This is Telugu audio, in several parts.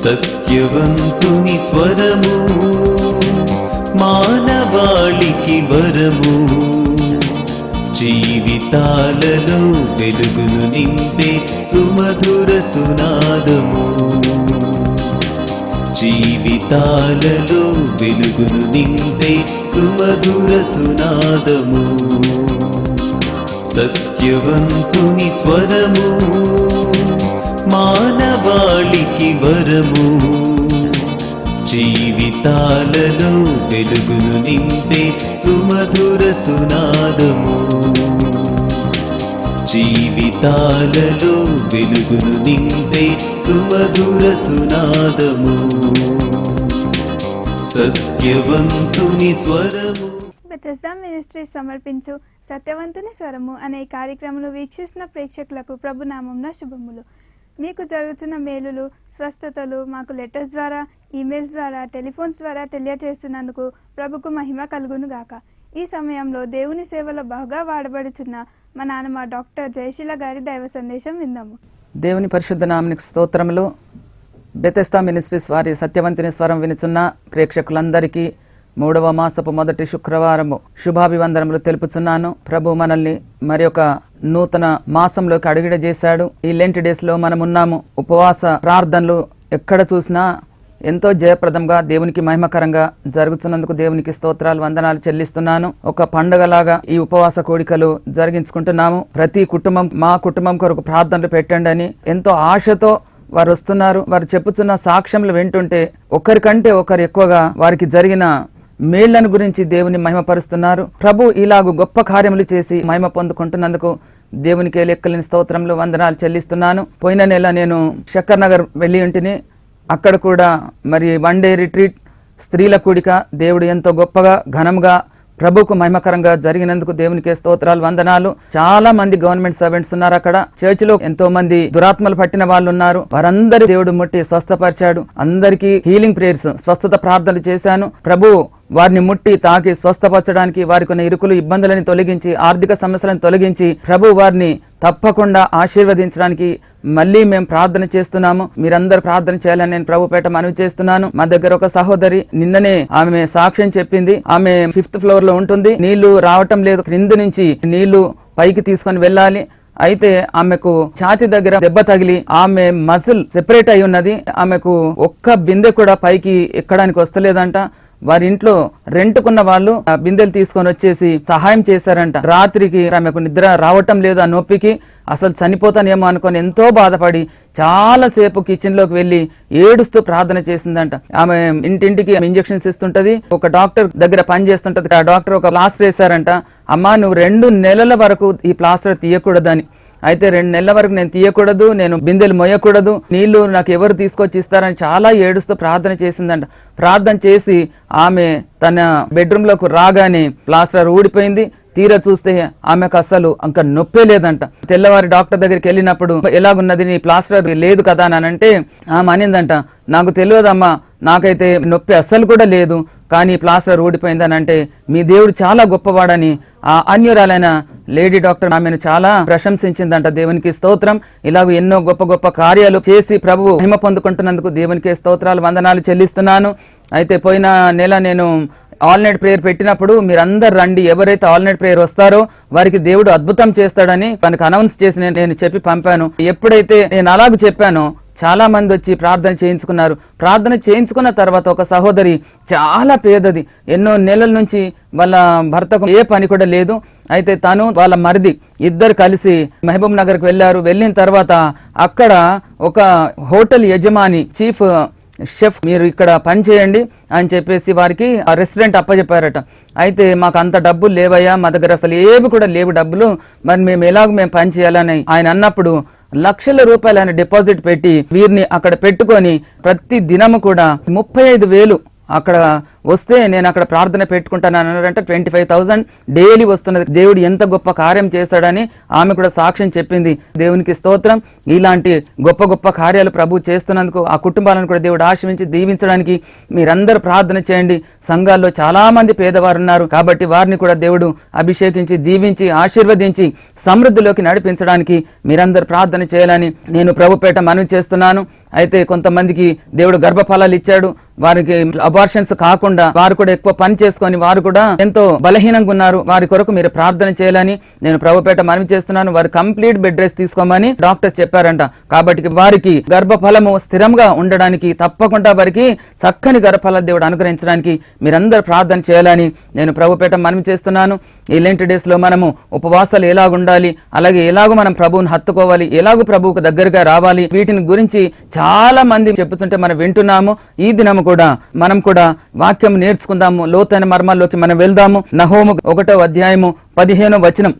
సత్యవంతుని స్వరము మానవాళికి వరము, జీవితాలలో వెలుగును నింపే సుమధుర సునాదము, జీవితాలలో వెలుగును నింపే సుమధుర సునాదము. సత్యవంతుని స్వరము మానవాళికి వరము, జీవితాలలో వెలుగును నింపే సుమధుర సునాదము, జీవితాలలో వెలుగును నింపే సుమధుర సునాదము. సత్యవంతుని స్వరము. బెతెస్దా మినిస్ట్రీస్ సమర్పించు సత్యవంతుని స్వరము అనే కార్యక్రమం వీక్షిస్తున్న ప్రేక్షకులకు ప్రభునామంన శుభములు. మీకు జరుగుతున్న మేలులు, స్వస్థతలు మాకు లెటర్స్ ద్వారా, ఈమెయిల్స్ ద్వారా, టెలిఫోన్స్ ద్వారా తెలియజేస్తున్నందుకు ప్రభుకు మహిమ కలుగును గాక. ఈ సమయంలో దేవుని సేవలో బాగా వాడబడుచున్న మా నాన్నమ్మ డాక్టర్ జయశీల గారి దైవ సందేశం విందాము. దేవుని పరిశుద్ధ నామనికి స్తోత్రములు. బెతెస్దా మినిస్ట్రీస్ వారి సత్యవంతుని స్వరం వినుచున్న ప్రేక్షకులందరికీ 3వ మాసపు మొదటి శుక్రవారము శుభాభివందనములు తెలుపుచున్నాను. ప్రభు మనల్ని మరి ఒక నూతన మాసంలోకి అడుగుడ చేశాడు. ఈ లెంట్ డేస్ లో మనం ఉన్నాము. ఉపవాస ప్రార్థనలు ఎక్కడ చూసినా ఎంతో జయప్రదంగా దేవునికి మహిమకరంగా జరుగుతున్నందుకు దేవునికి స్తోత్రాలు, వందనాలు చెల్లిస్తున్నాను. ఒక పండుగలాగా ఈ ఉపవాస కోడికలు జరిగించుకుంటున్నాము. ప్రతి కుటుంబం మా కుటుంబం కొరకు ప్రార్థనలు పెట్టండి అని ఎంతో ఆశతో వారు వస్తున్నారు. వారు చెప్పుతున్న సాక్ష్యములు వింటుంటే ఒకరికంటే ఒకరు ఎక్కువగా వారికి జరిగిన మేళ్లను గురించి దేవుని మహిమపరుస్తున్నారు. ప్రభు ఇలాగూ గొప్ప కార్యములు చేసి మహిమ పొందుకుంటున్నందుకు దేవునికి లెక్కలేని స్తోత్రములు, వందనాలు చెల్లిస్తున్నాను. పోయిన నెల నేను శక్కర్ నగర్ వెళ్ళి ఉంటిని. అక్కడ కూడా మరి 1 డే రిట్రీట్ స్త్రీల కూడిక దేవుడు ఎంతో గొప్పగా ఘనంగా ప్రభుకు మహిమకరంగా జరిగినందుకు దేవునికి స్తోత్రాలు, వందనాలు. చాలా మంది గవర్నమెంట్ సర్వెంట్స్ ఉన్నారు అక్కడ. చర్చ్ లో ఎంతో మంది దురాత్మలు పట్టిన వాళ్ళు ఉన్నారు. వారందరూ దేవుడు ముట్టి స్వస్థపరిచాడు. అందరికీ హీలింగ్ ప్రేయర్స్, స్వస్థత ప్రార్థనలు చేశాను. ప్రభు వారిని ముట్టి తాకి స్వస్థపరచడానికి, వారికి ఉన్న ఇరుకులు ఇబ్బందులని తొలగించి, ఆర్థిక సమస్యలను తొలగించి ప్రభు వారిని తప్పకుండా ఆశీర్వదించడానికి మళ్ళీ మేము ప్రార్థన చేస్తున్నాము. మీరందరూ ప్రార్థన చేయాలని నేను ప్రభుపేట మనవి చేస్తున్నాను. మా దగ్గర ఒక సహోదరి నిన్ననే ఆమె సాక్ష్యం చెప్పింది. ఆమె 5th ఫ్లోర్ లో ఉంటుంది. నీళ్లు రావటం లేదు, క్రింది నుంచి నీళ్లు పైకి తీసుకొని వెళ్ళాలి. అయితే ఆమెకు ఛాతి దగ్గర దెబ్బ తగిలి ఆమె మజిల్ సెపరేట్ అయి ఉన్నది. ఆమెకు ఒక్క బిందె కూడా పైకి ఎక్కడానికి వస్తలేదంట. వారి ఇంట్లో రెంట్కున్న వాళ్ళు ఆ బిందెలు తీసుకొని వచ్చేసి సహాయం చేశారంట. రాత్రికి ఆమెకు నిద్ర రావటం లేదు, ఆ నొప్పికి అసలు చనిపోతానేమో అనుకొని ఎంతో బాధపడి చాలా సేపు కిచెన్ లోకి వెళ్లి ఏడుస్తూ ప్రార్థన చేసిందంట. ఆమె ఇంటింటికి ఇంజెక్షన్స్ ఇస్తుంటది. ఒక డాక్టర్ దగ్గర పని చేస్తుంటది. ఆ డాక్టర్ ఒక ప్లాస్టర్ వేశారంట. అమ్మా, నువ్వు 2 నెలల వరకు ఈ ప్లాస్టర్ తీయకూడదని. అయితే 2 నెలల వరకు నేను తీయకూడదు, నేను బిందెలు మొయ్యకూడదు, నీళ్లు నాకు ఎవరు తీసుకొచ్చి ఇస్తారని చాలా ఏడుస్తూ ప్రార్థన చేసిందంట. ప్రార్థన చేసి ఆమె తన బెడ్రూమ్ లోకి రాగానే ప్లాస్టర్ ఊడిపోయింది. తీరా చూస్తే ఆమెకు అసలు అంక నొప్పే లేదంట. తెల్లవారి డాక్టర్ దగ్గరికి వెళ్ళినప్పుడు ఎలాగున్నది, నీ ప్లాస్టర్ లేదు కదా అని అంటే ఆమె అనిందంట, నాకు తెలియదమ్మా, నాకైతే నొప్పి అస్సలు కూడా లేదు, కానీ ప్లాస్టర్ ఊడిపోయిందని అంటే మీ దేవుడు చాలా గొప్పవాడని ఆ అన్యురాలైన లేడీ డాక్టర్ ఆమెను చాలా ప్రశంసించిందంట. దేవునికి స్తోత్రం. ఇలాగ ఎన్నో గొప్ప గొప్ప కార్యాలు చేసి ప్రభువు మహిమ పొందుకుంటున్నందుకు దేవునికి స్తోత్రాలు, వందనాలు చెల్లిస్తున్నాను. అయితే పోయిన నెల నేను ఆల్నైట్ ప్రేయర్ పెట్టినప్పుడు మీరందరు రండి, ఎవరైతే ఆల్నైట్ ప్రేయర్ వస్తారో వారికి దేవుడు అద్భుతం చేస్తాడని తనకు అనౌన్స్ చేసి నేను చెప్పి పంపాను. ఎప్పుడైతే నేను అలాగ చెప్పానో చాలా మంది వచ్చి ప్రార్థన చేయించుకున్నారు. ప్రార్థన చేయించుకున్న తర్వాత ఒక సహోదరి చాలా పేదది, ఎన్నో నెలల నుంచి వాళ్ళ భర్తకు ఏ పని కూడా లేదు. అయితే తను వాళ్ళ మరిది ఇద్దరు కలిసి మహబూబ్ నగర్కి వెళ్ళారు. వెళ్ళిన తర్వాత అక్కడ ఒక హోటల్ యజమాని, చీఫ్ షెఫ్, మీరు ఇక్కడ పని చేయండి అని చెప్పేసి వారికి ఆ రెస్టారెంట్ అప్పచెప్పారట. అయితే మాకు అంత డబ్బులు లేవయ్యా, మా దగ్గర అసలు ఏవి కూడా లేవు డబ్బులు, మరి మేము పని చేయాలని ఆయన అన్నప్పుడు లక్షల రూపాయలు ఆయన డిపాజిట్ పెట్టి వీరిని అక్కడ పెట్టుకొని ప్రతి దినము కూడా 35,000 అక్కడ వస్తే నేను అక్కడ ప్రార్థన పెట్టుకుంటాను అన్నారంటే 25,000 డైలీ వస్తున్నది. దేవుడు ఎంత గొప్ప కార్యం చేశాడని ఆమె కూడా సాక్ష్యం చెప్పింది. దేవునికి స్తోత్రం. ఇలాంటి గొప్ప గొప్ప కార్యాలు ప్రభు చేస్తున్నందుకు ఆ కుటుంబాలను కూడా దేవుడు ఆశీర్వదించి దీవించడానికి మీరందరూ ప్రార్థన చేయండి. సంఘాల్లో చాలా మంది పేదవారు ఉన్నారు కాబట్టి వారిని కూడా దేవుడు అభిషేకించి దీవించి ఆశీర్వదించి సమృద్ధిలోకి నడిపించడానికి మీరందరూ ప్రార్థన చేయాలని నేను ప్రభుపేట మనవి చేస్తున్నాను. అయితే కొంతమందికి దేవుడు గర్భఫలాలు ఇచ్చాడు, వారికి అబార్షన్స్ కాకుండా వారు కూడా ఎక్కువ పని చేసుకొని వారు కూడా ఎంతో బలహీనంగా ఉన్నారు. వారి కొరకు మీరు ప్రార్థన చేయాలని నేను ప్రభుపేట మనవి చేస్తున్నాను. వారు కంప్లీట్ బెడ్ రెస్ట్ తీసుకోమని డాక్టర్స్ చెప్పారంట. కాబట్టి వారికి గర్భఫలము స్థిరంగా ఉండడానికి తప్పకుండా వారికి చక్కని గర్భఫల దేవుడు అనుగ్రహించడానికి మీరందరూ ప్రార్థన చేయాలని నేను ప్రభుపేట మనవి చేస్తున్నాను. ఈ లెంట్ డేస్ లో మనము ఉపవాసాలు ఎలాగ ఉండాలి, అలాగే ఎలాగో మనం ప్రభువుని హత్తుకోవాలి, ఎలాగో ప్రభువుకు దగ్గరగా రావాలి, వీటిని గురించి చాలా మంది చెప్పుతుంటే మనం వింటున్నాము. ఈ దినము కూడా మనం కూడా వాక్యం నేర్చుకుందాము, లోతైన మర్మాల్లోకి మనం వెళ్దాము. నహోము 1వ అధ్యాయము 15వ వచనం.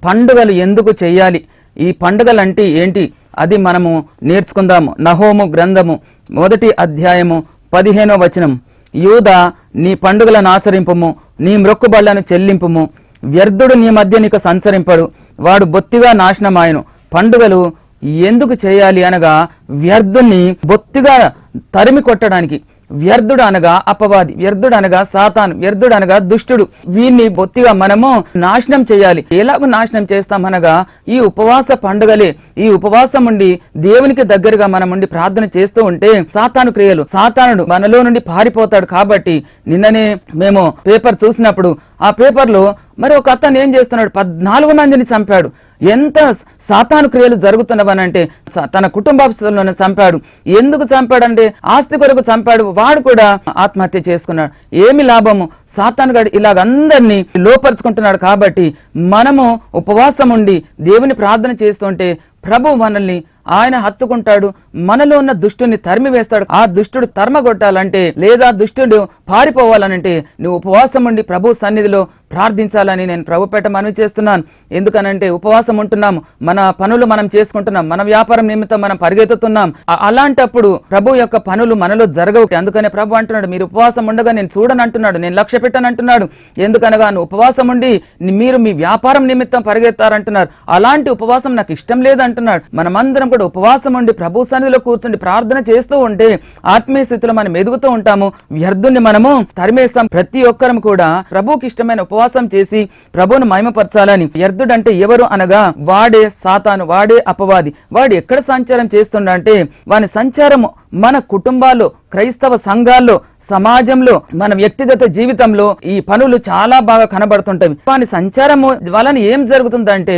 పండుగలు ఎందుకు చెయ్యాలి, ఈ పండుగలు అంటే ఏంటి, అది మనము నేర్చుకుందాము. నహోము గ్రంథము 1వ అధ్యాయము 15వ వచనం. యూదా, నీ పండుగలను ఆచరింపుము, నీ మ్రొక్కుబళ్లను చెల్లింపుము. వ్యర్థుడు నీ మధ్య నీకు సంచరింపడు, వాడు బొత్తిగా నాశనమాయను. పండుగలు ఎందుకు చేయాలి అనగా వ్యర్థుని బొత్తిగా తరిమి కొట్టడానికి. వ్యర్థుడు అనగా అపవాది, వ్యర్థుడు అనగా సాతాను, వ్యర్థుడు అనగా దుష్టుడు. వీరిని బొత్తిగా మనము నాశనం చేయాలి. ఎలాగో నాశనం చేస్తామనగా ఈ ఉపవాస పండుగలే. ఈ ఉపవాసం ఉండి దేవునికి దగ్గరగా మనం ఉండి ప్రార్థన చేస్తూ ఉంటే సాతాను క్రియలు, సాతానుడు మనలో నుండి పారిపోతాడు. కాబట్టి నిన్ననే మేము పేపర్ చూసినప్పుడు ఆ పేపర్లో మరి ఒక అతను ఏం చేస్తున్నాడు, 14 మందిని చంపాడు. ఎంత సాతాను క్రియలు జరుగుతున్నవనంటే తన కుటుంబస్తులను చంపాడు. ఎందుకు చంపాడంటే ఆస్తి కొరకు చంపాడు. వాడు కూడా ఆత్మహత్య చేసుకున్నాడు. ఏమి లాభము, సాతాను గాడు ఇలాగ అందరినీ లోపరుచుకుంటున్నాడు. కాబట్టి మనము ఉపవాసం ఉండి దేవుని ప్రార్థన చేస్తుంటే ప్రభు మనల్ని ఆయన హత్తుకుంటాడు, మనలో ఉన్న దుష్టుని తరిమి వేస్తాడు. ఆ దుష్టుడు తరమగొట్టాలంటే లేదా దుష్టుడు పారిపోవాలనంటే నువ్వు ఉపవాసం ఉండి ప్రభు సన్నిధిలో ప్రార్థించాలని నేను ప్రభుపేట మనవి చేస్తున్నాను. ఎందుకనంటే ఉపవాసం ఉంటున్నాము, మన పనులు మనం చేసుకుంటున్నాం, మన వ్యాపారం నిమిత్తం మనం పరిగెత్తుతున్నాం. అలాంటప్పుడు ప్రభు యొక్క పనులు మనలో జరగవు. అందుకనే ప్రభు అంటున్నాడు, మీరు ఉపవాసం ఉండగా నేను చూడనంటున్నాడు, నేను లక్ష్య పెట్టనంటున్నాడు. ఎందుకనగా నువ్వు ఉపవాసం ఉండి మీరు మీ వ్యాపారం నిమిత్తం పరిగెత్తారంటున్నారు. అలాంటి ఉపవాసం నాకు ఇష్టం లేదంటున్నాడు. మనమందరం కూడా ఉపవాసం ఉండి ప్రభు సన్నిధిలో కూర్చుండి ప్రార్థన చేస్తూ ఉంటే ఆత్మీయ స్థితిలో మనం ఎదుగుతూ ఉంటాము, వ్యర్థుల్ని మనము తరిమేస్తాం. ప్రతి ఒక్కరం కూడా ప్రభుకి ఇష్టమైన ఉపవాసం చేసి ప్రభువును మహిమపరచాలని. వ్యర్థుడంటే ఎవరు అనగా వాడే సాతాను, వాడే అపవాది. వాడు ఎక్కడ సంచారం చేస్తుండంటే వాని సంచారము మన కుటుంబాల్లో, క్రైస్తవ సంఘాల్లో, సమాజంలో, మన వ్యక్తిగత జీవితంలో ఈ పనులు చాలా బాగా కనబడుతుంటాయి. వాని సంచారము వలన ఏం జరుగుతుందంటే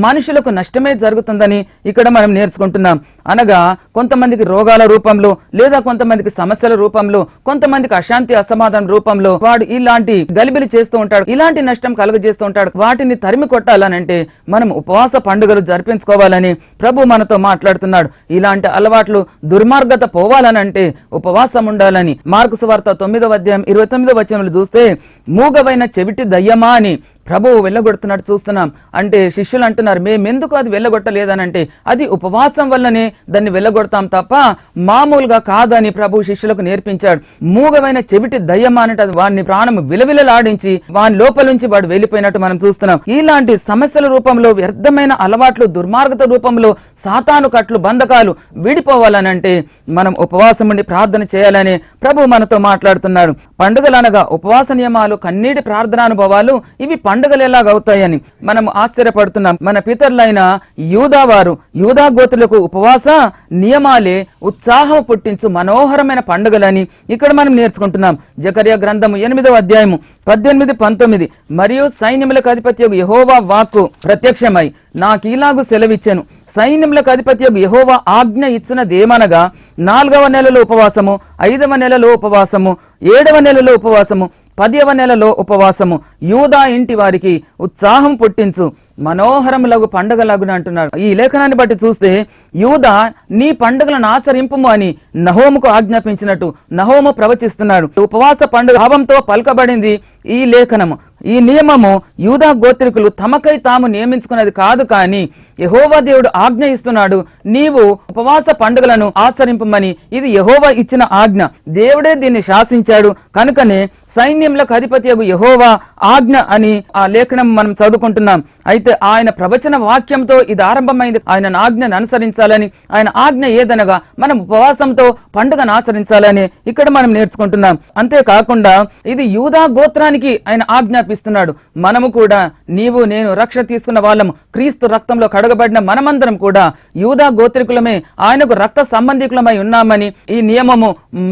మనుషులకు నష్టమే జరుగుతుందని ఇక్కడ మనం నేర్చుకుంటున్నాం. అనగా కొంతమందికి రోగాల రూపంలో, లేదా కొంతమందికి సమస్యల రూపంలో, కొంతమందికి అశాంతి అసమాధానం రూపంలో వాడు ఇలాంటి గలిబిలి చేస్తూ ఉంటాడు, ఇలాంటి నష్టం కలుగజేస్తూ ఉంటాడు. వాటిని తరిమి కొట్టాలనంటే మనం ఉపవాస పండుగలు జరిపించుకోవాలని ప్రభు మనతో మాట్లాడుతున్నాడు. ఇలాంటి అలవాట్లు, దుర్మార్గత పోవాలనంటే ఉపవాసం ఉండాలని. మార్కు సువార్త 9వ అధ్యాయం 29వ వచనంలో చూస్తే మూగవైన చెవిటి దయ్యమా అని ప్రభువు వెళ్ళగొడుతున్నాడు చూస్తున్నాం. అంటే శిష్యులు అంటున్నారు, మేమెందుకు అది వెళ్ళగొట్టలేదనంటే అది ఉపవాసం వల్లనే దాన్ని వెళ్ళగొడతాం తప్ప మామూలుగా కాదని ప్రభు శిష్యులకు నేర్పించాడు. మూగవైన చెవిటి దయ్యమా అంటే వాడిని ప్రాణం విలవిలలాడించి వాని లోపల నుంచి వాడు వెళ్ళిపోయినట్టు మనం చూస్తున్నాం. ఇలాంటి సమస్యల రూపంలో, వ్యర్థమైన అలవాట్లు, దుర్మార్గత రూపంలో సాతాను కట్లు, బంధకాలు విడిపోవాలనంటే మనం ఉపవాసం ఉండి ప్రార్థన చేయాలని ప్రభు మనతో మాట్లాడుతున్నాడు. పండుగలు అనగా ఉపవాస నియమాలు, కన్నీటి ప్రార్థనానుభవాలు, ఇవి పండుగలు ఎలాగవుతాయని మనం ఆశ్చర్యపడుతున్నాం. మన పితరులైన యూదావారు, యూదా గోత్రులకు ఉపవాస నియమాలే ఉత్సాహం పుట్టించు మనోహరమైన పండుగలని ఇక్కడ మనం నేర్చుకుంటున్నాం. జకర్యా గ్రంథము 8వ అధ్యాయము 18, 19. మరియు సైన్యములకు అధిపత్యగు యెహోవా వాక్కు ప్రత్యక్షమై నాకు ఇలాగు సెలవిచ్చెను, సైన్యములకు అధిపత్యగు యెహోవా ఆజ్ఞ ఇచ్చున్నదేమనగా 4వ నెలలో ఉపవాసము, 5వ నెలలో ఉపవాసము, 7వ నెలలో ఉపవాసము, 10వ నెలలో ఉపవాసము, యూదా ఇంటి వారికి ఉత్సాహం పుట్టించు మనోహరములగు పండుగలగున అంటున్నాడు. ఈ లేఖనాన్ని బట్టి చూస్తే యూదా నీ పండుగలను ఆచరింపుము అని నహోముకు ఆజ్ఞాపించినట్టు నహోము ప్రవచిస్తున్నాడు. ఉపవాస పండుగ భావంతో పలుకబడింది ఈ లేఖనము. ఈ నియమము యూదా గోత్రికులు తమకై తాము నియమించుకున్నది కాదు, కానీ యెహోవా దేవుడు ఆజ్ఞ ఇస్తున్నాడు, నీవు ఉపవాస పండుగలను ఆచరింపమని. ఇది యెహోవా ఇచ్చిన ఆజ్ఞ, దేవుడే దీన్ని శాసించాడు. కనుకనే సైన్యములకు అధిపతియగు యెహోవా ఆజ్ఞ అని ఆ లేఖనం మనం చదువుకుంటున్నాం. అయితే ఆయన ప్రవచన వాక్యంతో ఇది ఆరంభమైంది. ఆయన ఆజ్ఞను అనుసరించాలని, ఆయన ఆజ్ఞ ఏదనగా మనం ఉపవాసంతో పండుగను ఆచరించాలని ఇక్కడ మనం నేర్చుకుంటున్నాం. అంతేకాకుండా ఇది యూదా గోత్రానికి ఆయన ఆజ్ఞాపిస్తున్నాడు. మనము కూడా నీవు నేను రక్షణ తీసుకున్న వాళ్ళము, క్రీస్తు రక్తంలో కడగబడిన మనమందరం కూడా యూదా గోత్రికులమే, ఆయనకు రక్త సంబంధికులమై ఉన్నామని ఈ నియమము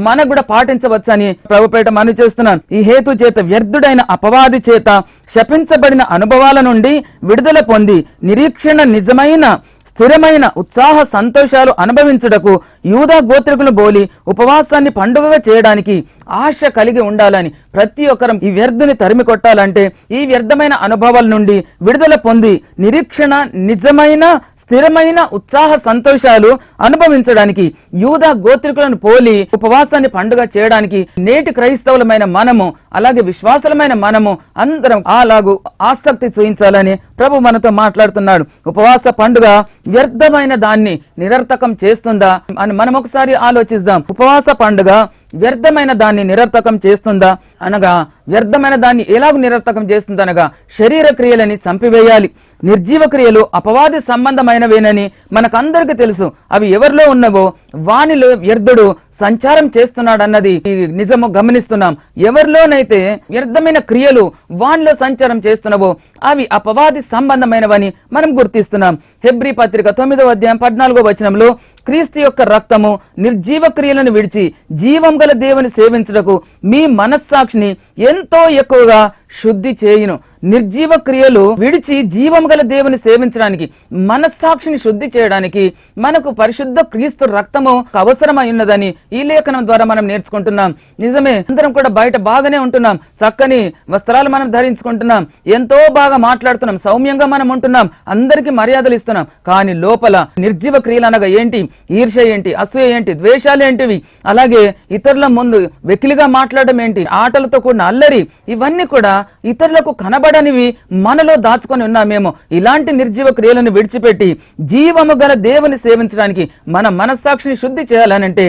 మనకు కూడా పాటించవచ్చని ప్రభుపేట మనవి చేస్తున్నాను. ఈ హేతు చేత వ్యర్థుడైన అపవాది చేత శపించబడిన అనుభవాల నుండి విడుదల పొంది నిరీక్షణ నిజమైన స్థిరమైన ఉత్సాహ సంతోషాలు అనుభవించుటకు యూదా గోత్రికులు బోలి ఉపవాసాన్ని పండుగగా చేయడానికి ఆశ కలిగి ఉండాలని, ప్రతి ఒక్కరం ఈ వ్యర్థుని తరిమి కొట్టాలంటే ఈ వ్యర్థమైన అనుభవాల నుండి విడుదల పొంది నిరీక్షణ నిజమైన స్థిరమైన ఉత్సాహ సంతోషాలు అనుభవించడానికి యూదా గోత్రికులను పోలి ఉపవాసాన్ని పండుగ చేయడానికి నేటి క్రైస్తవులమైన మనము, అలాగే విశ్వాసులమైన మనము అందరం అలాగూ ఆసక్తి చూపించాలని ప్రభు మనతో మాట్లాడుతున్నాడు. ఉపవాస పండుగ వ్యర్థమైన దాన్ని నిరర్థకం చేస్తుందా అని మనం ఒకసారి ఆలోచిద్దాం. ఉపవాస పండుగ వ్యర్థమైన దాన్ని నిరర్థకం చేస్తుందా అనగా, వ్యర్థమైన దాన్ని ఎలాగ నిరర్థకం చేస్తుంది అనగా, శరీర క్రియలని చంపివేయాలి. నిర్జీవ క్రియలు అపవాది సంబంధమైనవేనని మనకందరికీ తెలుసు. అవి ఎవరిలో ఉన్నవో వానిలో వ్యర్థుడు సంచారం చేస్తున్నాడు అన్నది నిజము గమనిస్తున్నాం. ఎవరిలోనైతే వ్యర్థమైన క్రియలు వానిలో సంచారం చేస్తున్నావో అవి అపవాది సంబంధమైనవని మనం గుర్తిస్తున్నాం. హెబ్రీ పత్రిక 9వ అధ్యాయం 14వ వచనంలో క్రీస్తు యొక్క రక్తము నిర్జీవ క్రియలను విడిచి జీవం గల దేవుని సేవించుటకు మీ మనస్సాక్షిని ఎంతో ఎక్కువగా శుద్ధి చేయును. నిర్జీవ క్రియలు విడిచి జీవం గల దేవుని సేవించడానికి, మనస్సాక్షిని శుద్ధి చేయడానికి మనకు పరిశుద్ధ క్రీస్తు రక్తము అవసరమై ఉన్నదని ఈ లేఖనం ద్వారా మనం నేర్చుకుంటున్నాం. నిజమే, అందరం కూడా బయట బాగానే ఉంటున్నాం, చక్కని వస్త్రాలు మనం ధరించుకుంటున్నాం, ఎంతో బాగా మాట్లాడుతున్నాం, సౌమ్యంగా మనం ఉంటున్నాం, అందరికీ మర్యాదలు ఇస్తున్నాం. కానీ లోపల నిర్జీవ క్రియలు అనగా ఏంటి? ఈర్ష్య ఏంటి? అసూయ ఏంటి? ద్వేషాలు ఏంటివి? అలాగే ఇతరుల ముందు వెకిలిగా మాట్లాడడం ఏంటి? ఆటలతో కూడిన అల్లరి, ఇవన్నీ కూడా ఇతరులకు కనబడనివి మనలో దాచుకొని ఉన్నామేమో. ఇలాంటి నిర్జీవ క్రియలను విడిచిపెట్టి జీవము గల దేవుని సేవించడానికి మన మనస్సాక్షిని శుద్ధి చేయాలనంటే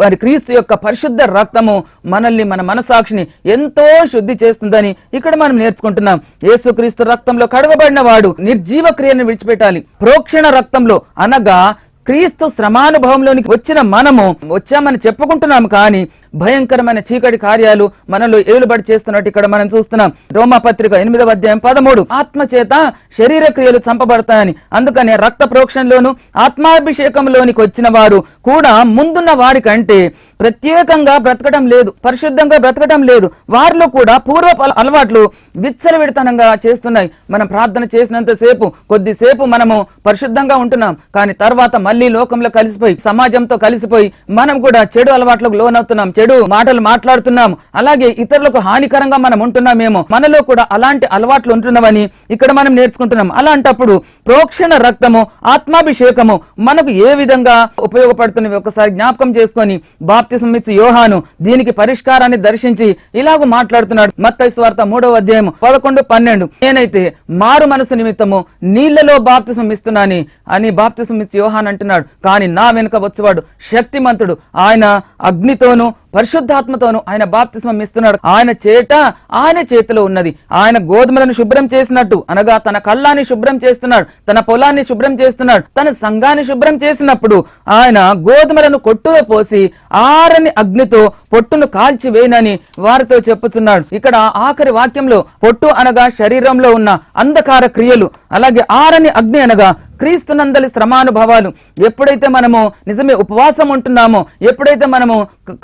మరి క్రీస్తు యొక్క పరిశుద్ధ రక్తము మనల్ని, మన మనస్సాక్షిని ఎంతో శుద్ధి చేస్తుందని ఇక్కడ మనం నేర్చుకుంటున్నాం. యేసుక్రీస్తు రక్తంలో కడగబడిన వాడు నిర్జీవ క్రియను విడిచిపెట్టాలి. ప్రోక్షణ రక్తంలో అనగా క్రీస్తు శ్రమానుభవంలోనికి వచ్చిన మనము వచ్చామని చెప్పుకుంటున్నాము, కానీ భయంకరమైన చీకటి కార్యాలు మనలో ఏలుబడి చేస్తున్నట్టు ఇక్కడ మనం చూస్తున్నాం. రోమా పత్రిక 8వ అధ్యాయం 13 ఆత్మ చేత శరీర క్రియలు చంపబడతాయని, అందుకనే రక్త ప్రోక్షణలోను ఆత్మాభిషేకంలోనికి వచ్చిన వారు కూడా ముందున్న వారి కంటే ప్రత్యేకంగా బ్రతకడం లేదు, పరిశుద్ధంగా బ్రతకడం లేదు. వారిలో కూడా పూర్వ అలవాట్లు విచ్చలవిడితనంగా చేస్తున్నాయి. మనం ప్రార్థన చేసినంతసేపు కొద్దిసేపు మనము పరిశుద్ధంగా ఉంటున్నాం, కానీ తర్వాత మళ్ళీ లోకంలో కలిసిపోయి, సమాజంతో కలిసిపోయి మనం కూడా చెడు అలవాట్లకు లోనవుతున్నాం, చెడు మాటలు మాట్లాడుతున్నాం, అలాగే ఇతరులకు హానికరంగా మనం ఉంటున్నామేమో. మనలో కూడా అలాంటి అలవాట్లు ఉంటున్నామని ఇక్కడ మనం నేర్చుకుంటున్నాం. అలాంటప్పుడు ప్రోక్షణ రక్తము, ఆత్మాభిషేకము మనకు ఏ విధంగా ఉపయోగపడుతున్నవి ఒకసారి జ్ఞాపకం చేసుకొని బాప్తిసం ఇచ్చి యోహాను దీనికి పరిష్కారాన్ని దర్శించి ఇలాగ మాట్లాడుతున్నాడు. మత్తయి సువార్త 3వ అధ్యాయం 11-12 నేనైతే మారు మనసు నిమిత్తము నీళ్లలో బాప్తిసం ఇస్తున్నాని అని బాప్తిసం ఇచ్చి యోహాను అంటున్నాడు. కానీ నా వెనుక వచ్చేవాడు శక్తిమంతుడు, ఆయన అగ్నితోను పరిశుద్ధాత్మతోను ఆయన బాప్తిస్మం ఇస్తున్నాడు. ఆయన చేతిలో ఉన్నది. ఆయన గోధుమలను శుభ్రం చేసినట్టు అనగా తన కళ్ళాన్ని శుభ్రం చేస్తున్నాడు, తన పొలాన్ని శుభ్రం చేస్తున్నాడు, తన సంఘాన్ని శుభ్రం చేసినప్పుడు ఆయన గోధుమలను కొట్టులో పోసి ఆరని అగ్నితో పొట్టును కాల్చి వేయనని వారితో చెప్పుచున్నాడు. ఇక్కడ ఆఖరి వాక్యంలో పొట్టు అనగా శరీరంలో ఉన్న అంధకార క్రియలు, అలాగే ఆరని అగ్ని అనగా క్రీస్తునందలి శ్రమానుభవాలు. ఎప్పుడైతే మనము నిజమే ఉపవాసం ఉంటున్నామో, ఎప్పుడైతే మనము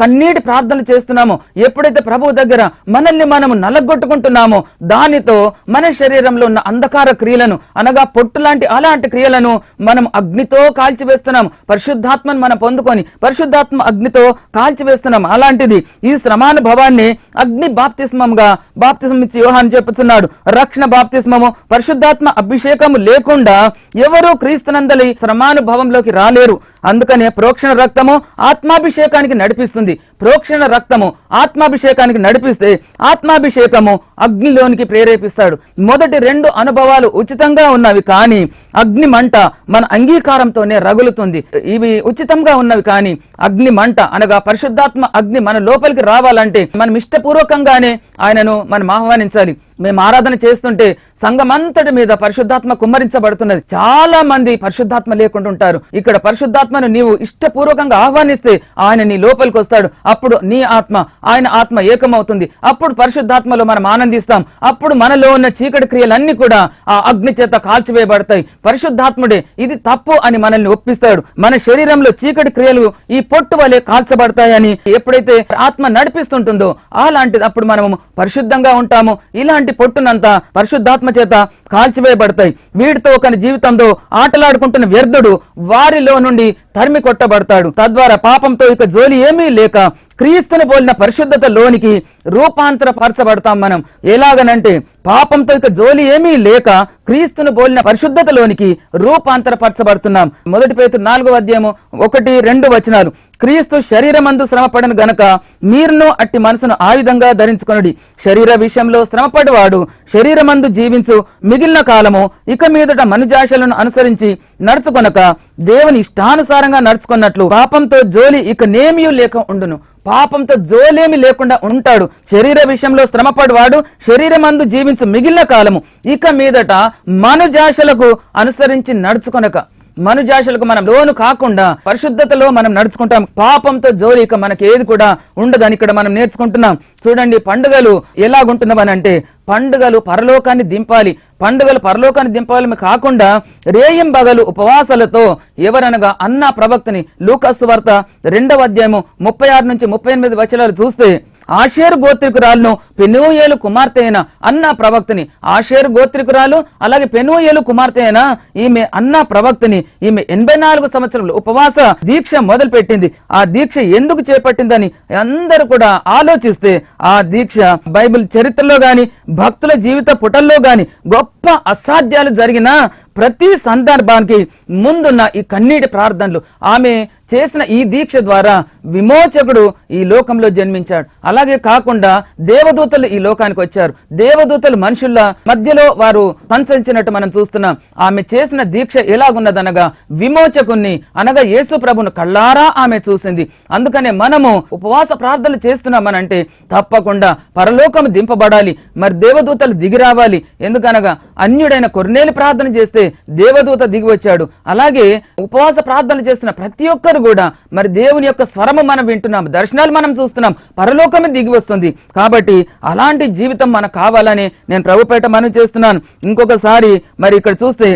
కన్నీటి ప్రార్థనలు చేస్తున్నామో, ఎప్పుడైతే ప్రభువు దగ్గర మనల్ని మనము నలగొట్టుకుంటున్నామో, దానితో మన శరీరంలో ఉన్న అంధకార క్రియలను అనగా పొట్టు లాంటి అలాంటి క్రియలను మనం అగ్నితో కాల్చివేస్తున్నాం. పరిశుద్ధాత్మను మనం పొందుకొని పరిశుద్ధాత్మ అగ్నితో కాల్చివేస్తున్నాం. అలాంటిది ఈ శ్రమానుభవాన్ని అగ్ని బాప్తిస్మంగా బాప్తిస్మం ఇచ్చి యోహాను చెప్పుచున్నాడు. రక్షణ బాప్తిస్మము, పరిశుద్ధాత్మ అభిషేకము లేకుండా ఎవరు ఎవ్వరూ క్రీస్తునందలి శ్రమానుభవంలోకి రాలేరు. అందుకనే ప్రోక్షణ రక్తము ఆత్మాభిషేకానికి నడిపిస్తుంది. ప్రోక్షణ రక్తము ఆత్మాభిషేకానికి నడిపిస్తే ఆత్మాభిషేకము అగ్నిలోనికి ప్రేరేపిస్తాడు. మొదటి 2 అనుభవాలు ఉచితంగా ఉన్నవి, కానీ అగ్ని మంట మన అంగీకారంతోనే రగులుతుంది. ఇవి ఉచితంగా ఉన్నవి, కానీ అగ్ని మంట అనగా పరిశుద్ధాత్మ అగ్ని మన లోపలికి రావాలంటే మనం ఇష్టపూర్వకంగానే ఆయనను మనం ఆహ్వానించాలి. మేము ఆరాధన చేస్తుంటే సంఘమంతటి మీద పరిశుద్ధాత్మ కుమ్మరించబడుతున్నది. చాలా మంది పరిశుద్ధాత్మ లేకుండా ఉంటారు. ఇక్కడ పరిశుద్ధాత్మను నీవు ఇష్టపూర్వకంగా ఆహ్వానిస్తే ఆయన నీ లోపలికి వస్తాడు. అప్పుడు నీ ఆత్మ ఆయన ఆత్మ ఏకమవుతుంది. అప్పుడు పరిశుద్ధాత్మలో మనం ఆనందిస్తాం. అప్పుడు మనలో ఉన్న చీకటి క్రియలన్నీ కూడా ఆ అగ్ని చేత కాల్చివేయబడతాయి. పరిశుద్ధాత్ముడే ఇది తప్పు అని మనల్ని ఒప్పిస్తాడు. మన శరీరంలో చీకటి క్రియలు ఈ పొట్టు వలె కాల్చబడతాయని ఎప్పుడైతే ఆత్మ నడిపిస్తుంటుందో అలాంటిది అప్పుడు మనము పరిశుద్ధంగా ఉంటాము. ఇలాంటి పొట్టునంతా పరిశుద్ధాత్మ చేత కాల్చివేయబడతాయి. వీటితో ఒక జీవితంతో ఆటలాడుకుంటున్న వ్యర్థుడు వారిలో నుండి తరిమి కొట్టబడతాడు. తద్వారా పాపంతో ఇక జోలి ఏమీ లేక క్రీస్తుని పోలిన పరిశుద్ధత లోనికి రూపాంతరపరచబడతాం. మనం ఎలాగనంటే పాపంతో ఇక జోలి ఏమీ లేక క్రీస్తును పోలిన పరిశుద్ధతలోనికి రూపాంతరపరచబడుతున్నాం. 1 పేతురు 4వ అధ్యాయము 1-2 వచనాలు. క్రీస్తు శరీరమందు శ్రమపడను గనక మీరును అట్టి మనసును ఆయుధంగా ధరించుకొనుడి. శరీర విషయంలో శ్రమపడివాడు శరీరమందు జీవించు మిగిలిన కాలము ఇక మీదట మనుజాశలను అనుసరించి నడుచుకొనక దేవుని ఇష్టానుసారంగా నడుచుకున్నట్లు పాపంతో జోలి ఇక నేమియు లేక ఉండును. పాపంతో జోలేమి లేకుండా ఉంటాడు. శరీర విషయంలో శ్రమపడివాడు శరీరమందు జీవించు మిగిలిన కాలము ఇక మీదట మనుజాశలకు అనుసరించి నడుచుకొనక. మనుజాశలకు మనం లోను కాకుండా పరిశుద్ధతలో మనం నడుచుకుంటాం. పాపంతో జోలిక మనకి ఏది కూడా ఉండదని ఇక్కడ మనం నేర్చుకుంటున్నాం. చూడండి, పండుగలు ఎలాగుంటున్నావనంటే పండుగలు పరలోకాన్ని దింపాలి. పండుగలు పరలోకాన్ని దింపాలి కాకుండా రేయింబగలు ఉపవాసాలతో ఎవరనగా అన్నా ప్రవక్తని లూకాసు వార్త 2వ అధ్యాయము 36-38 వచనాలు చూస్తే ఆషేరు గోత్రికురాలను పెనూయేలు కుమార్తె అయిన అన్నా ప్రవక్తని, ఆషేరు గోత్రికురాలు అలాగే పెనూయేలు కుమార్తె అయిన ఈమె అన్నా ప్రవక్తని, ఈమె 84 సంవత్సరాలు ఉపవాస దీక్ష మొదలు పెట్టింది. ఆ దీక్ష ఎందుకు చేపట్టిందని అందరూ కూడా ఆలోచిస్తే ఆ దీక్ష బైబిల్ చరిత్రలో గాని భక్తుల జీవిత పుటల్లో గాని గొప్ప అసాధ్యాలు జరిగిన ప్రతి సందర్భానికి ముందున్న ఈ కన్నీటి ప్రార్థనలు, ఆమె చేసిన ఈ దీక్ష ద్వారా విమోచకుడు ఈ లోకంలో జన్మించాడు. అలాగే కాకుండా దేవదూతలు ఈ లోకానికి వచ్చారు. దేవదూతలు మనుషుల మధ్యలో వారు సంచరించినట్టు మనం చూస్తున్నాం. ఆమె చేసిన దీక్ష ఎలాగున్నదనగా విమోచకుణ్ణి అనగా యేసు ప్రభును కళ్ళారా ఆమె చూసింది. అందుకనే మనము ఉపవాస ప్రార్థనలు చేస్తున్నామనంటే తప్పకుండా పరలోకము దింపబడాలి, మరి దేవదూతలు దిగి రావాలి. ఎందుకనగా అన్యుడైన కొర్నేలి ప్రార్థన చేస్తే దేవదూత దిగి వచ్చాడు. అలాగే ఉపవాస ప్రార్థనలు చేస్తున్న ప్రతి ఒక్కరు కూడా మరి దేవుని యొక్క స్వరము మనం వింటున్నాం, దర్శనాలు మనం చూస్తున్నాం, పరలోకమే దిగి వస్తుంది. కాబట్టి అలాంటి జీవితం మనకు కావాలని నేను ప్రభుపేట మనవి చేస్తున్నాను. ఇంకొకసారి మరి ఇక్కడ చూస్తే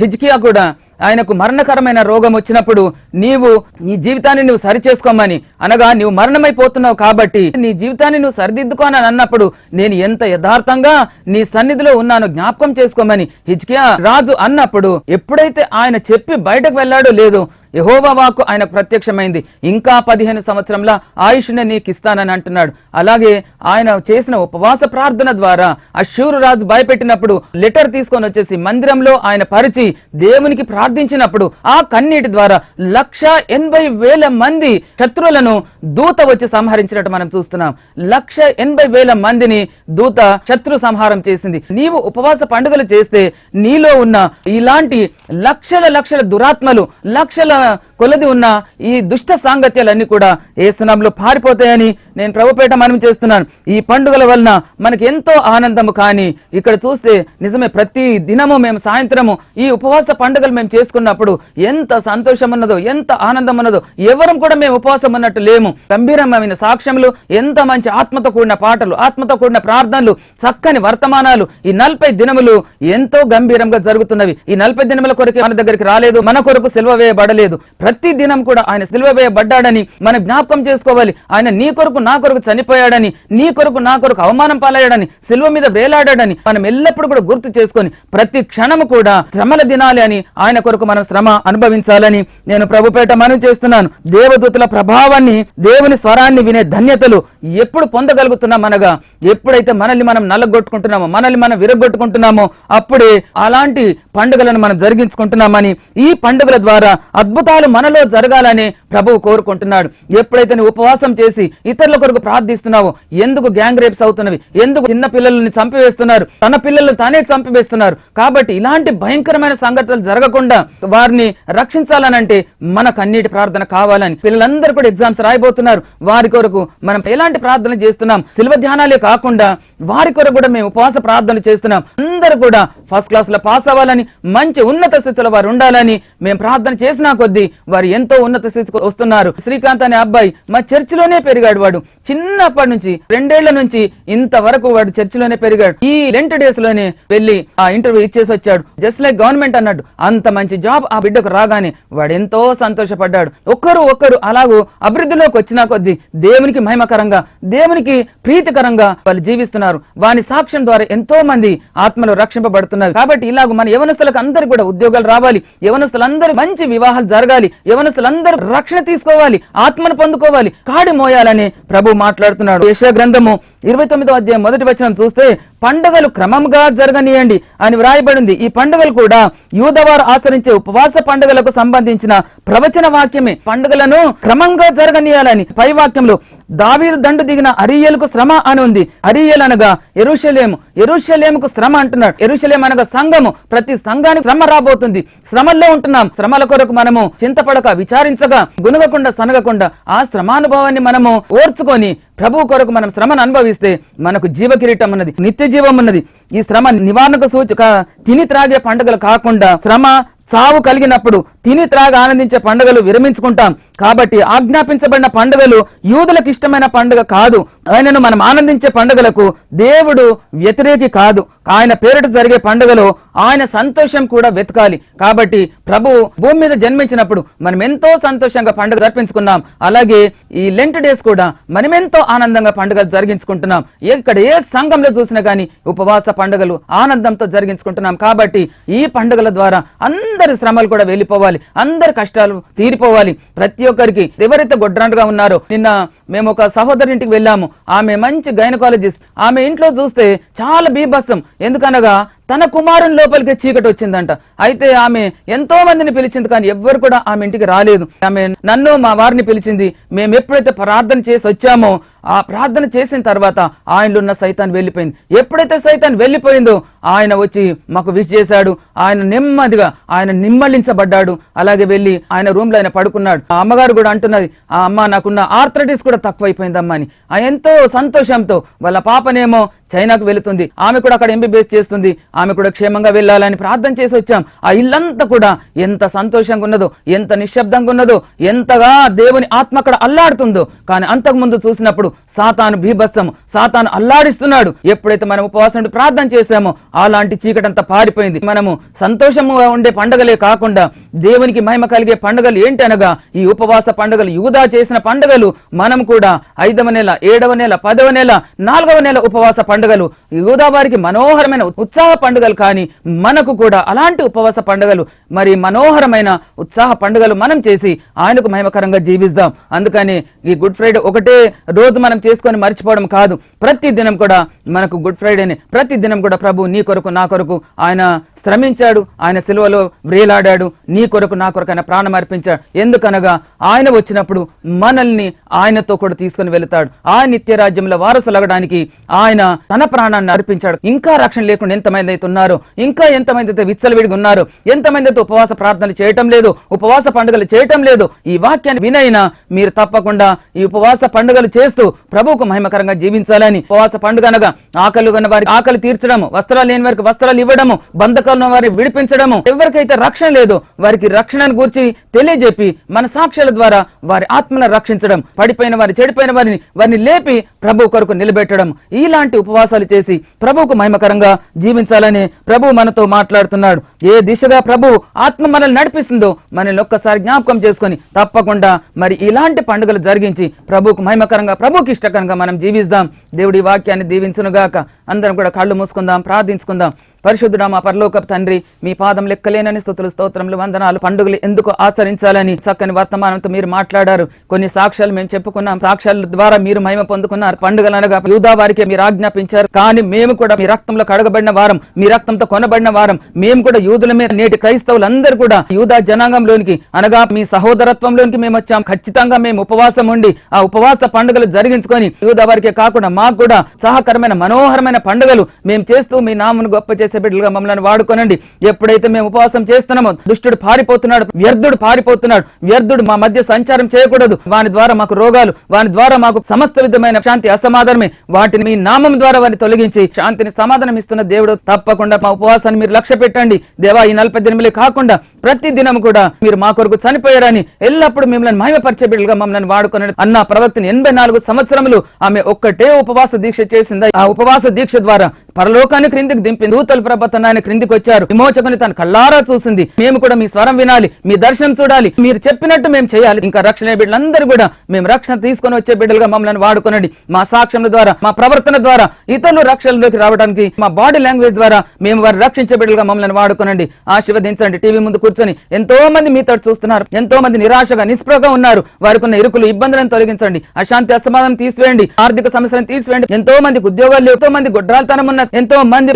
హిజ్కియా కూడా ఆయనకు మరణకరమైన రోగం వచ్చినప్పుడు నీవు నీ జీవితాన్ని నువ్వు సరి చేసుకోమని అనగా నీవు మరణమైపోతున్నావు కాబట్టి నీ జీవితాన్ని నువ్వు సరిదిద్దుకోనని అన్నప్పుడు నేను ఎంత యథార్థంగా నీ సన్నిధిలో ఉన్నానో జ్ఞాపకం చేసుకోమని హిజ్కియా రాజు అన్నప్పుడు ఎప్పుడైతే ఆయన చెప్పి బయటకు వెళ్ళాడో లేదో యెహోవా వాక్కు ఆయనకు ప్రత్యక్షమైంది. ఇంకా 15 సంవత్సరంల ఆయుష్ని నీకు ఇస్తానని అంటున్నాడు. అలాగే ఆయన చేసిన ఉపవాస ప్రార్థన ద్వారా అష్షూరు రాజు భయపెట్టినప్పుడు లెటర్ తీసుకొని వచ్చేసి మందిరంలో ఆయన పరిచి దేవునికి ప్రార్థించినప్పుడు ఆ కన్నీటి ద్వారా 1,80,000 మంది శత్రువులను దూత వచ్చి సంహరించినట్టు మనం చూస్తున్నాం. 1,80,000 మందిని దూత శత్రు సంహారం చేసింది. నీవు ఉపవాస పండుగలు చేస్తే నీలో ఉన్న ఇలాంటి లక్షల దురాత్మలు లక్షల కొలది ఉన్న ఈ దుష్ట సాంగత్యాలన్నీ కూడా యేసునామములో పారిపోతాయని నేను ప్రభుపేట మనవి చేస్తున్నాను. ఈ పండుగల వలన మనకి ఎంతో ఆనందము. కానీ ఇక్కడ చూస్తే నిజమే, ప్రతి దినము మేము సాయంత్రము ఈ ఉపవాస పండుగలు మేము చేసుకున్నప్పుడు ఎంత సంతోషం ఉన్నదో, ఎంత ఆనందం ఉన్నదో. ఎవరం కూడా మేము ఉపవాసం ఉన్నట్టు లేము. గంభీరమైన సాక్ష్యములు, ఎంత మంచి ఆత్మతో కూడిన పాటలు, ఆత్మతో కూడిన ప్రార్థనలు, చక్కని వర్తమానాలు. ఈ 40 దినములు ఎంతో గంభీరంగా జరుగుతున్నవి. ఈ 40 దినముల కొరకు మన దగ్గరికి రాలేదు, మన కొరకు సెలవు వేయబడలేదు. ప్రతి దినం కూడా ఆయన సిలువ వేయబడ్డాడని మనం జ్ఞాపకం చేసుకోవాలి. ఆయన నీ కొరకు నా కొరకు చనిపోయాడని, నీ కొరకు నా కొరకు అవమానం పాలయ్యాడని, సిలువ మీద వేలాడాడని మనం ఎల్లప్పుడూ కూడా గుర్తు చేసుకొని ప్రతి క్షణము కూడా శ్రమల దినాలి అని ఆయన కొరకు మనం శ్రమ అనుభవించాలని నేను ప్రభుపేట మనవి చేస్తున్నాను. దేవదూతల ప్రభావాన్ని, దేవుని స్వరాన్ని వినే ధన్యతలు ఎప్పుడు పొందగలుగుతున్నాం అనగా ఎప్పుడైతే మనల్ని మనం నల్లగొట్టుకుంటున్నామో, మనల్ని మనం విరగొట్టుకుంటున్నామో అప్పుడే అలాంటి పండుగలను మనం జరిగించుకుంటున్నామని, ఈ పండుగల ద్వారా అద్భుతాలు మనలో జరగాలని ప్రభువు కోరుకుంటున్నాడు. ఎప్పుడైతే నువ్వు ఉపవాసం చేసి ఇతరుల కొరకు ప్రార్థిస్తున్నావో, ఎందుకు గ్యాంగ్ రేప్స్ అవుతున్నవి, ఎందుకు చిన్న పిల్లల్ని చంపివేస్తున్నారు, తన పిల్లలను తానే చంపివేస్తున్నారు. కాబట్టి ఇలాంటి భయంకరమైన సంఘటనలు జరగకుండా వారిని రక్షించాలనంటే మనకు అన్నిటి ప్రార్థన కావాలని, పిల్లలందరూ కూడా ఎగ్జామ్స్ రాయబోతున్నారు, వారి కొరకు మనం ఎలాంటి ప్రార్థన చేస్తున్నాం, శిల్వ ధ్యానాలే కాకుండా వారి కొరకు కూడా మేము ఉపవాస ప్రార్థన చేస్తున్నాం. అందరూ కూడా ఫస్ట్ క్లాస్ లో పాస్ అవ్వాలని, మంచి ఉన్నత స్థితిలో వారు ఉండాలని మేము ప్రార్థన చేసినా కొద్దీ వారు ఎంతో ఉన్నత స్థితికి వస్తున్నారు. శ్రీకాంత్ అనే అబ్బాయి మా చర్చిలోనే పెరిగాడు. వాడు చిన్నప్పటి నుంచి 2 ఏళ్ల నుంచి ఇంతవరకు వాడు చర్చిలోనే పెరిగాడు. ఈ లెంట్ డేస్ లోనే వెళ్లి ఆ ఇంటర్వ్యూ ఇచ్చేసి వచ్చాడు. జస్ట్ లైక్ గవర్నమెంట్ అన్నాడు. అంత మంచి జాబ్ ఆ బిడ్డకు రాగానే వాడు ఎంతో సంతోషపడ్డాడు. ఒక్కరు అలాగూ అభివృద్ధిలోకి వచ్చినా కొద్దీ దేవునికి మహిమకరంగా, దేవునికి ప్రీతికరంగా వాళ్ళు జీవిస్తున్నారు. వాని సాక్ష్యం ద్వారా ఎంతో మంది ఆత్మలు రక్షింపబడుతున్నారు. కాబట్టి ఇలాగ మన యవనస్తులకు అందరూ కూడా ఉద్యోగాలు రావాలి, యవనస్తులందరూ మంచి వివాహాలు జరగాలి, యవనస్తులందరూ రక్షణ తీసుకోవాలి, ఆత్మను పొందుకోవాలి, కాడి మోయాలని ప్రభు మాట్లాడుతున్నాడు. యెషయా గ్రంథము 29వ అధ్యాయం 1వ వచనం చూస్తే పండుగలు క్రమంగా జరగనీయండి అని వ్రాయబడింది. ఈ పండుగలు కూడా యూదవారు ఆచరించే ఉపవాస పండుగలకు సంబంధించిన ప్రవచన వాక్యమే. పండుగలను క్రమంగా జరగనీయాలని పై వాక్యంలో దావీదు దండు దిగిన అరీయేలుకు శ్రమ అని ఉంది. అరీయేలు అనగా యెరూషలేము, యెరూషలేముకు శ్రమ అంటున్నాడు. యెరూషలేము అనగా సంఘము. ప్రతి సంఘానికి శ్రమ రాబోతుంది. శ్రమల్లో ఉంటున్నాం. శ్రమల కొరకు మనము చింతపడక, విచారించగా, గునుగకుండా, సనగకుండా ఆ శ్రమానుభవాన్ని మనము ఓర్చుకొని ప్రభు కొరకు మనం శ్రమను అనుభవిస్తే మనకు జీవ కిరీటం ఉన్నది, నిత్య జీవం ఉన్నది. ఈ శ్రమ నివారణకు సూచిక తిని త్రాగే పండుగలు కాకుండా శ్రమ చావు కలిగినప్పుడు తిని త్రాగి ఆనందించే పండుగలు విరమించుకుంటాం. కాబట్టి ఆజ్ఞాపించబడిన పండుగలు యూదులకు ఇష్టమైన పండుగ కాదు. ఆయనను మనం ఆనందించే పండుగలకు దేవుడు వ్యతిరేకి కాదు. ఆయన పేరిట జరిగే పండుగలో ఆయన సంతోషం కూడా వెతకాలి. కాబట్టి ప్రభు భూమి మీద జన్మించినప్పుడు మనం ఎంతో సంతోషంగా పండుగ జరిపించుకున్నాం. అలాగే ఈ లెంట్ డేస్ కూడా మనం ఎంతో ఆనందంగా పండుగ జరిగించుకుంటున్నాం. ఇక్కడ ఏ సంఘంలో చూసినా కానీ ఉపవాస పండుగలు ఆనందంతో జరిగించుకుంటున్నాం. కాబట్టి ఈ పండుగల ద్వారా అందరి శ్రమలు కూడా వెళ్ళిపోవాలి, అందరి కష్టాలు తీరిపోవాలి. ప్రతి ఒక్కరికి ఎవరైతే గొడ్రాండుగా ఉన్నారో, నిన్న మేము ఒక సహోదరి ఇంటికి వెళ్ళాము. ఆమె మంచి గైనకాలజిస్ట్. ఆమె ఇంట్లో చూస్తే చాలా బీభత్సం. ఎందుకనగా తన కుమారుని లోపలికి చీకటి వచ్చిందంట. అయితే ఆమె ఎంతో మందిని పిలిచింది, కానీ ఎవ్వరు కూడా ఆమె ఇంటికి రాలేదు. ఆమె నన్ను, మా వారిని పిలిచింది. మేము ఎప్పుడైతే ప్రార్థన చేసి వచ్చామో ఆ ప్రార్థన చేసిన తర్వాత ఆయనలో ఉన్న సైతాన్ వెళ్ళిపోయింది. ఎప్పుడైతే సైతాన్ వెళ్ళిపోయిందో ఆయన వచ్చి మాకు విష్ చేశాడు. ఆయన నెమ్మదిగా ఆయన నిమ్మళించబడ్డాడు. అలాగే వెళ్ళి ఆయన రూమ్ లో ఆయన పడుకున్నాడు. ఆ అమ్మగారు కూడా అంటున్నది, ఆ అమ్మ నాకున్న ఆర్థరైటిస్ కూడా తక్కువైపోయింది అమ్మ అని. ఎంతో సంతోషంతో వాళ్ళ పాపనేమో చైనాకు వెళుతుంది, ఆమె కూడా అక్కడ MBBS చేస్తుంది, ఆమె కూడా క్షేమంగా వెళ్ళాలని ప్రార్థన చేసి వచ్చాం. ఆ ఇల్లంతా కూడా ఎంత సంతోషంగా ఉన్నదో, ఎంత నిశ్శబ్దంగా ఉన్నదో, ఎంతగా దేవుని ఆత్మ అక్కడ అల్లాడుతుందో. కానీ అంతకుముందు చూసినప్పుడు సాతాను బీభత్సము, సాతాను అల్లాడిస్తున్నాడు. ఎప్పుడైతే మనం ఉపవాసం ప్రార్థన చేశామో అలాంటి చీకటంతా పారిపోయింది. మనము సంతోషముగా ఉండే పండుగలే కాకుండా దేవునికి మహిమ కలిగే పండుగలు ఏంటి అనగా ఈ ఉపవాస పండుగలు. యూదా చేసిన పండుగలు మనం కూడా 5వ నెల, 7వ నెల, 10వ నెల, 4వ నెల ఉపవాస పండుగలు యూదా వారికి మనోహరమైన ఉత్సాహ పండుగలు. కానీ మనకు కూడా అలాంటి ఉపవాస పండుగలు, మరి మనోహరమైన ఉత్సాహ పండుగలు మనం చేసి ఆయనకు మహిమకరంగా జీవిస్తాం. అందుకని ఈ గుడ్ ఫ్రైడే ఒకటే రోజు మనం చేసుకొని మర్చిపోవడం కాదు. ప్రతి దినం కూడా మనకు గుడ్ ఫ్రైడేనే. ప్రతి దినం కూడా ప్రభు నీ కొరకు నా కొరకు ఆయన శ్రమించాడు, ఆయన సిలువలో వ్రేలాడాడు, నీ కొరకు నా కొరకు ఆయన ప్రాణం అర్పించాడు. ఎందుకనగా ఆయన వచ్చినప్పుడు మనల్ని ఆయనతో కూడా తీసుకొని వెళతాడు. ఆ నిత్య రాజ్యంలో వారసులగడానికి ఆయన తన ప్రాణాన్ని అర్పించాడు. ఇంకా రక్షణ లేకుండా ఎంతమంది అయితే ఉన్నారో, ఇంకా ఎంతమంది అయితే విచ్చలవిడిగా ఉన్నారో, ఎంతమంది అయితే ఉపవాస ప్రార్థనలు చేయటం లేదు, ఉపవాస పండుగలు చేయటం లేదు, ఈ వాక్యాన్ని వినైనా మీరు తప్పకుండా ఈ ఉపవాస పండుగలు చేస్తూ ప్రభువుకు మహిమకరంగా జీవించాలని. ఉపవాస పండుగ అనగా ఆకలి ఉన్న వారికి ఆకలి తీర్చడము, వస్త్రాలు లేని వారికి వస్త్రాలు ఇవ్వడము, బంధకాలను వారిని విడిపించడము, ఎవరికైతే రక్షణ లేదో వారికి రక్షణను గురించి తెలియజెప్పి మన సాక్ష్యాల ద్వారా వారి ఆత్మలను రక్షించడం, పడిపోయిన వారి, చెడిపోయిన వారిని లేపి ప్రభు కొరకు నిలబెట్టడం. ఇలాంటి ఉపవాస ఉపవాసాలు చేసి ప్రభువుకు మహిమకరంగా జీవించాలని ప్రభు మనతో మాట్లాడుతున్నాడు. ఏ దిశగా ప్రభు ఆత్మ మనల్ని నడిపిస్తుందో మనల్ని ఒక్కసారి జ్ఞాపకం చేసుకొని తప్పకుండా మరి ఇలాంటి పండుగలు జరిగించి ప్రభువుకు మహిమకరంగా ప్రభువుకి ఇష్టకరంగా మనం జీవిద్దాం. దేవుడి వాక్యాన్ని దీవించునుగాక. అందరం కూడా కళ్ళు మూసుకుందాం, ప్రార్థించుకుందాం. పరిశుద్ధుడా మా పరలోకపు తండ్రి, మీ పాదం లెక్కలేనని స్తుతులు స్తోత్రములు వందనాలు. పండుగలు ఎందుకు ఆచరించాలని చక్కని వర్తమానంతో మీరు మాట్లాడారు. కొన్ని సాక్ష్యాలు మేము చెప్పుకున్నాం, సాక్ష్యాల ద్వారా మీరు మహిమ పొందుకున్నారు. పండుగలు అనగా యూదా వారికి మీరు ఆజ్ఞాపించారు, కానీ మేము కూడా మీ రక్తంలో కడగబడిన వారం, మీ రక్తంతో కొనబడిన వారం. మేము కూడా యూదులమే. నేటి క్రైస్తవులందరూ కూడా యూదా జనాంగంలోనికి అనగా మీ సహోదరత్వంలోనికి మేము వచ్చాం. ఖచ్చితంగా మేము ఉపవాసం ఉండి ఆ ఉపవాస పండుగలు జరిగించుకొని యూదా వారికే కాకుండా మాకు కూడా సహకరమైన మనోహరమైన పండుగలు మేము చేస్తూ మీ నామను గొప్ప చేసే బిడ్డలుగా మమ్మల్ని వాడుకోనండి. ఎప్పుడైతే మేము ఉపవాసం చేస్తున్నామో దుష్టుడు పారిపోతున్నాడు, వ్యర్థుడు పారిపోతున్నాడు. వ్యర్థుడు మా మధ్య సంచారం చేయకూడదు. వాని ద్వారా మాకు రోగాలు, వాని ద్వారా మాకు సమస్త విధమైన శాంతి అసమాధానమే. వాటిని మీ నామం ద్వారా వారిని తొలగించి శాంతిని సమాధానం ఇస్తున్న దేవుడు, తప్పకుండా మా ఉపవాసాన్ని మీరు లక్ష్య పెట్టండి దేవా. ఈ 40 దినములే కాకుండా ప్రతి దినం కూడా మీరు మా కొరకు చనిపోయారని ఎల్లప్పుడూ మిమ్మల్ని మహిమపరిచే బిడ్డలుగా మమ్మల్ని వాడుకోనండి అన్న ప్రవక్తని 84 సంవత్సరములు ఆమె ఒక్కటే ఉపవాస దీక్ష చేసింది. ఆ ఉపవాస దీక్ష ద్వారా పరలోకాన్ని క్రిందికి దింపి దూతల ప్రభుత్వం ఆయన క్రిందికి వచ్చారు. విమోచకుని తన కళ్ళారా చూసింది. మేము కూడా మీ స్వరం వినాలి, మీ దర్శనం చూడాలి, మీరు చెప్పినట్టు మేము చేయాలి. ఇంకా రక్షణ బిడ్డలందరూ కూడా మేము రక్షణ తీసుకొని వచ్చే బిడ్డలుగా మమ్మల్ని వాడుకోనండి. మా సాక్ష్యం ద్వారా, మా ప్రవర్తన ద్వారా ఇతరులు రక్షణలోకి రావడానికి, మా బాడీ లాంగ్వేజ్ ద్వారా మేము వారిని రక్షించే బిడ్డలుగా మమ్మల్ని వాడుకోనండి. ఆశీర్వదించండి. టీవీ ముందు కూర్చొని ఎంతో మంది మీతో చూస్తున్నారు, ఎంతో మంది నిరాశగా నిస్పృహగా ఉన్నారు. వారికి ఉన్న ఇరుకులు ఇబ్బందులను తొలగించండి. అశాంతి అసమాధానం తీసివేయండి. ఆర్థిక సమస్యలను తీసివేయండి. ఎంతో మందికి ఉద్యోగాలు, ఎంతో మంది గొడ్రాలతనం ఉన్న ఎంతో మంది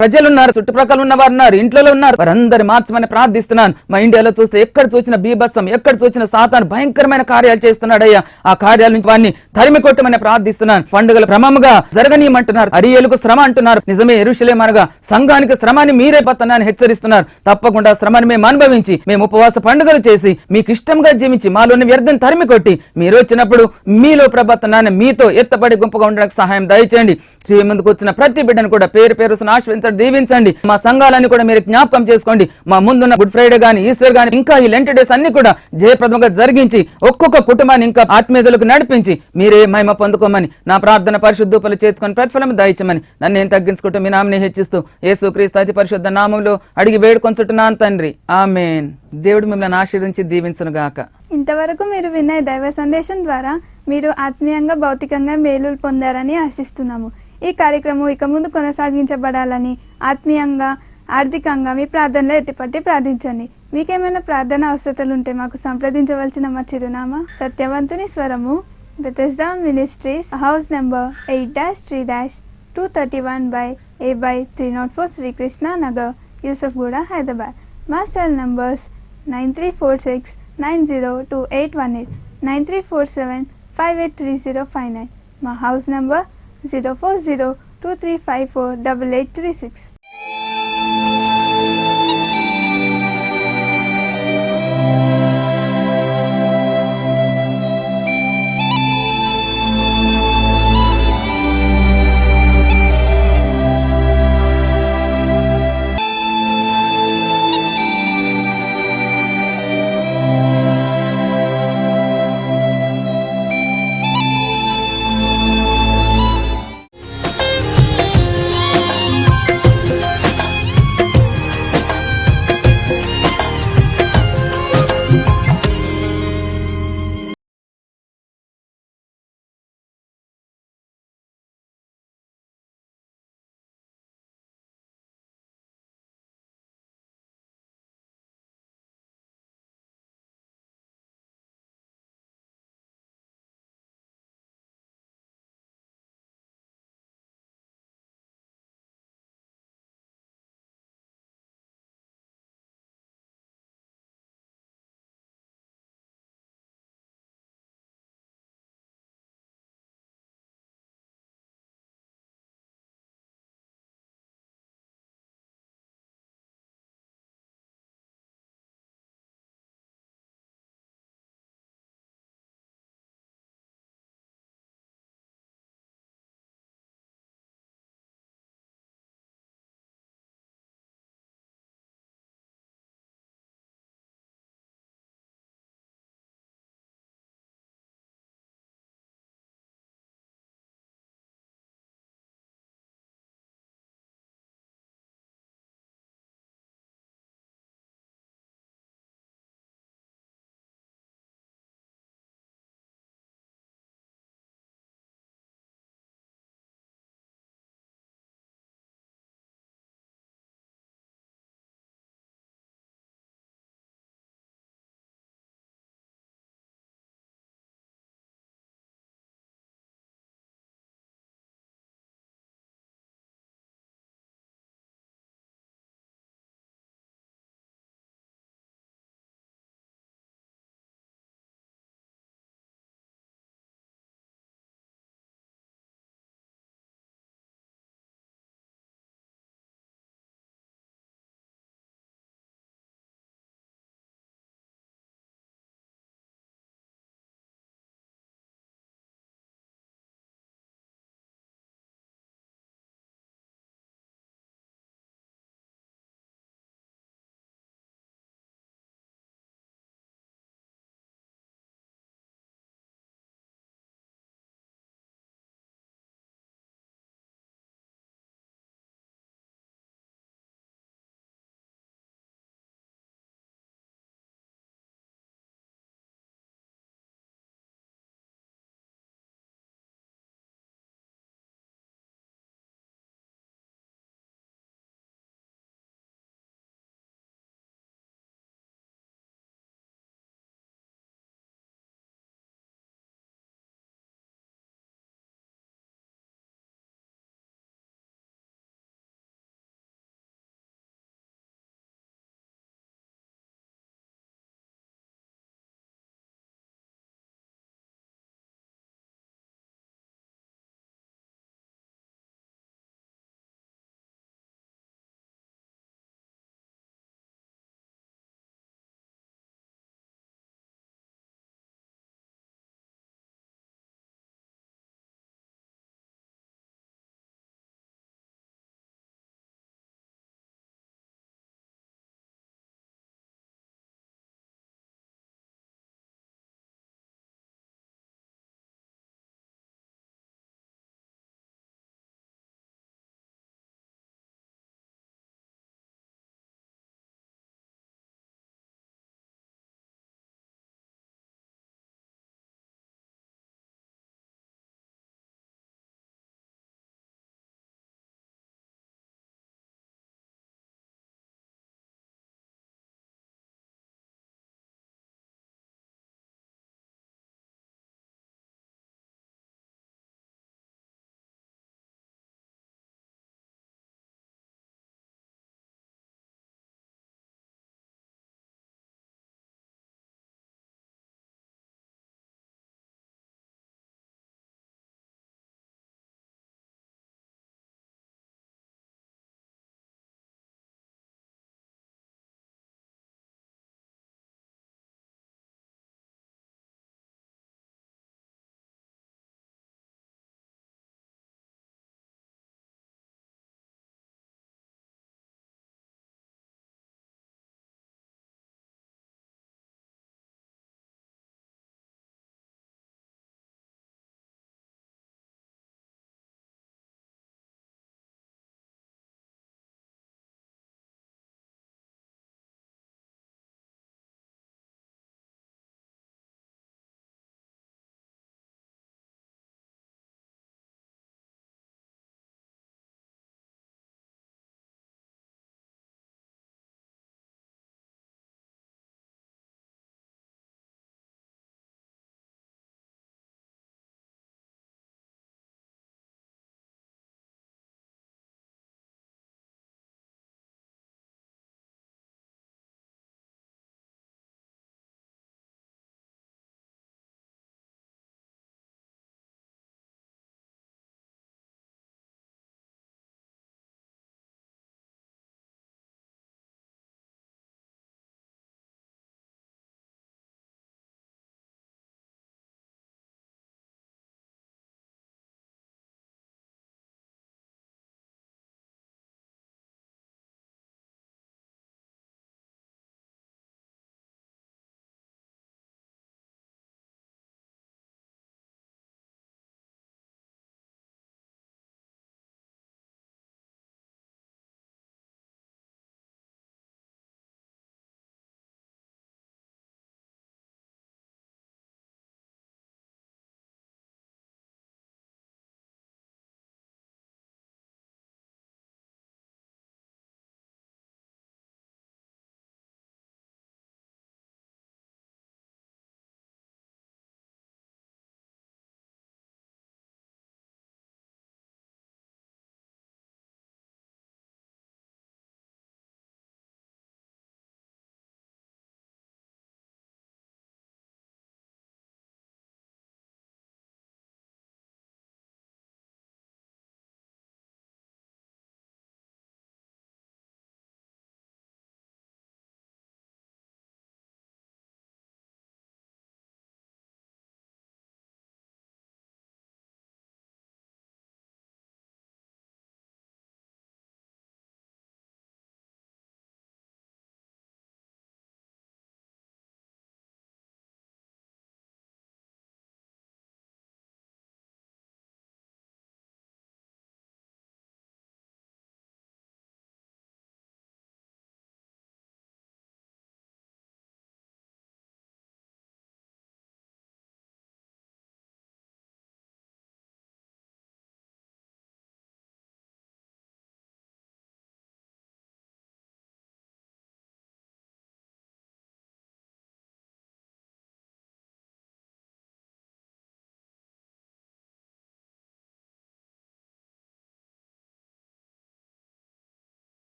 ప్రజలు ఉన్నారు, చుట్టుప్రక్కల ఉన్న వారు ఉన్నారు, ఇంట్లో ఉన్నారు. వారందరూ మార్చమని ప్రార్థిస్తున్నాను. మా ఇండియాలో చూస్తే ఎక్కడ చూసిన బీభత్సం, ఎక్కడ చూసిన సాతాను భయంకరమైన కార్యాలు చేస్తున్నాడయ్యా. ఆ కార్యాల నుంచి వారిని తరిమి కొట్టమని ప్రార్థిస్తున్నాను. పండుగలు క్రమంగా జరగనీయమంటున్నారు. అరియలకు శ్రమ అంటున్నారు. నిజమే, యెరూషలేము అనగా సంఘానికి శ్రమాన్ని మీరే పత్తనాన్ని హెచ్చరిస్తున్నారు. తప్పకుండా శ్రమని మేము అనుభవించి మేము ఉపవాస పండుగలు చేసి మీకు ఇష్టంగా జీవించి మాలోని వ్యర్థం తరిమి కొట్టి మీరు వచ్చినప్పుడు మీలో ప్రభాతనాన్ని మీతో ఎత్తపడి గుంపుగా ఉండడానికి సహాయం దయచేయండి. శ్రీ ముందుకు వచ్చిన ప్రతి బిడ్డను కూడా పేరు పేరు ఆశీర్వదించండి, దీవించండి. మా సంఘాలన్నీ కూడా మీరు జ్ఞాపకం చేసుకోండి. మా ముందున్న గుడ్ ఫ్రైడే గాని, ఈస్టర్ గాని, ఇంకా ఈ లెంట్ డేస్ అన్ని కూడా జయప్రదంగా జరిగించి ఒక్కొక్క కుటుంబాన్ని ఇంకా ఆత్మీయతలకు నడిపించి మీరే మహిమ పొందుకోమని నా ప్రార్థన పరిశుద్ధూపలు చేసుకొని ప్రతిఫలం దయచమని నన్ను నేను తగ్గించుకుంటూ మీ నామని హెచ్చిస్తూ యేసుక్రీస్తు అతి పరిశుద్ధ నామంలో అడిగి వేడుకొంచుతున్నాను తండ్రి, ఆమేన్. దేవుడు మిమ్మల్ని ఆశీర్వదించి దీవించును గాక. ఇంతవరకు మీరు విన్న దైవ సందేశం ద్వారా మీరు ఆత్మీయంగా, భౌతికంగా మేలులు పొందారని ఆశిస్తున్నాము. ఈ కార్యక్రమం ఇక ముందు కొనసాగించబడాలని ఆత్మీయంగా, ఆర్థికంగా మీ ప్రార్థనలో ఎత్తిపట్టి ప్రార్థించండి. మీకేమైనా ప్రార్థన అవసరతలు ఉంటే మాకు సంప్రదించవలసిన మా చిరునామా సత్యవంతుని స్వరము, Bethesda ministries, house number 8-231/A/304 Srikrishna Nagar, Yousufguda, Hyderabad. మా సెల్ నంబర్స్ 9346902818, 9347583059. మా హౌస్ నంబర్ 04023548836.